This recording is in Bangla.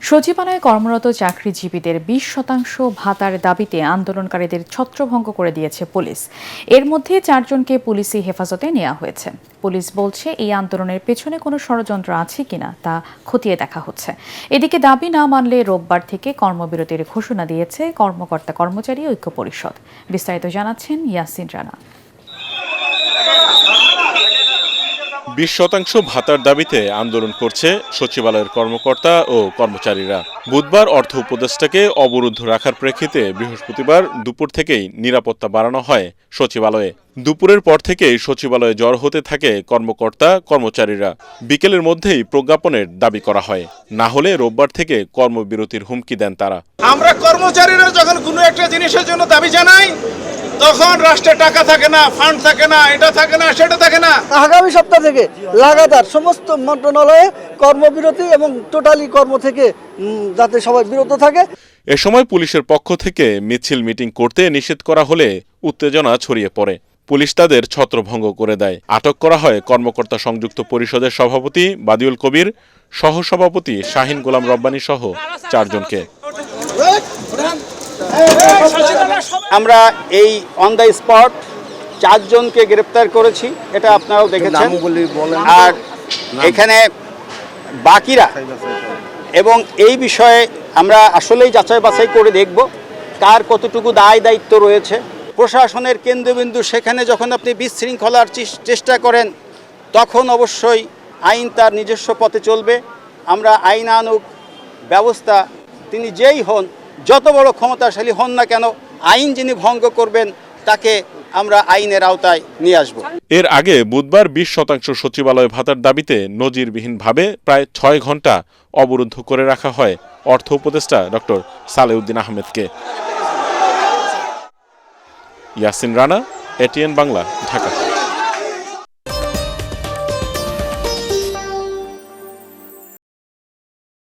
সচিবালয়ে কর্মরত চাকরিজীবীদের ২০% ভাতার দাবিতে আন্দোলনকারীদের ছত্রভঙ্গ করে দিয়েছে পুলিশ। এর মধ্যে ৪ জনকে পুলিশি হেফাজতে নেওয়া হয়েছে। পুলিশ বলছে এই আন্দোলনের পেছনে কোনো ষড়যন্ত্র আছে কিনা তা খতিয়ে দেখা হচ্ছে। এদিকে দাবি না মানলে রোববার থেকে কর্মবিরতির ঘোষণা দিয়েছে কর্মকর্তা কর্মচারী ঐক্য পরিষদ। বিস্তারিত জানাচ্ছেন ইয়াসিন রানা। ২০% ভাতার দাবিতে আন্দোলন করছে সচিবালয়ের কর্মকর্তা ও কর্মচারীরা। বুধবার অর্থ উপদেষ্টাকে অবরুদ্ধ রাখার প্রেক্ষিতে বৃহস্পতিবার দুপুর থেকেই নিরাপত্তা বাড়ানো হয় সচিবালয়ে। দুপুরের পর থেকেই সচিবালয়ে জড়ো হতে থাকে কর্মকর্তা কর্মচারীরা। বিকেলের মধ্যেই প্রজ্ঞাপনের দাবি করা হয়, না হলে রোববার থেকে কর্মবিরতির হুমকি দেন তারা। আমরা কর্মচারীরা যখন কোনো একটা জিনিসের জন্য দাবি জানাই, তখন রাষ্ট্রে টাকা থাকে না, ফান্ড থাকে না, এটা থাকে না, সেটা থাকে না। আগামী সপ্তাহ থেকে লাগাতার সমস্ত মন্ত্রণালয়ে কর্মবিরতি এবং টোটালি কর্ম থেকে যাতে সবাই বিরত থাকে। এ সময় পুলিশের পক্ষ থেকে মিছিল মিটিং করতে নিষেধ করা হলে উত্তেজনা ছড়িয়ে পড়ে। পুলিশ তাদের ছত্রভঙ্গ করে দেয়। আটক করা হয় কর্মকর্তা সংযুক্ত পরিষদের সভাপতি বাদিউল কবির, সহসভাপতি শাহিন গোলাম রব্বানী সহ ৪ জনকে। আমরা এই অন দ্য স্পট ৪ জনকে গ্রেপ্তার করেছি, এটা আপনারাও দেখেছেন। আর এখানে বাকিরা এবং এই বিষয়ে আমরা আসলেই যাচাই বাছাই করে দেখব কার কতটুকু দায় দায়িত্ব রয়েছে। প্রশাসনের কেন্দ্রবিন্দু সেখানে যখন আপনি বিশৃঙ্খলার চেষ্টা করেন, তখন অবশ্যই আইন তার নিজস্ব পথে চলবে। আমরা আইনানুগ ব্যবস্থা, তিনি যেই হন, যত বড় ক্ষমতাশালী হন না কেন, আইন যিনি ভঙ্গ করবেন তাকে আমরা আইনের আওতায় নিয়ে আসব। এর আগে বুধবার ২০% সচিবালয় ভাতার দাবিতে নজিরবিহীনভাবে প্রায় ৬ ঘন্টা অবরুদ্ধ করে রাখা হয় অর্থ উপদেষ্টা ডক্টর সালেউদ্দিন আহমেদকে। ইয়াসিন রানা, এটিএন বাংলা, ঢাকা।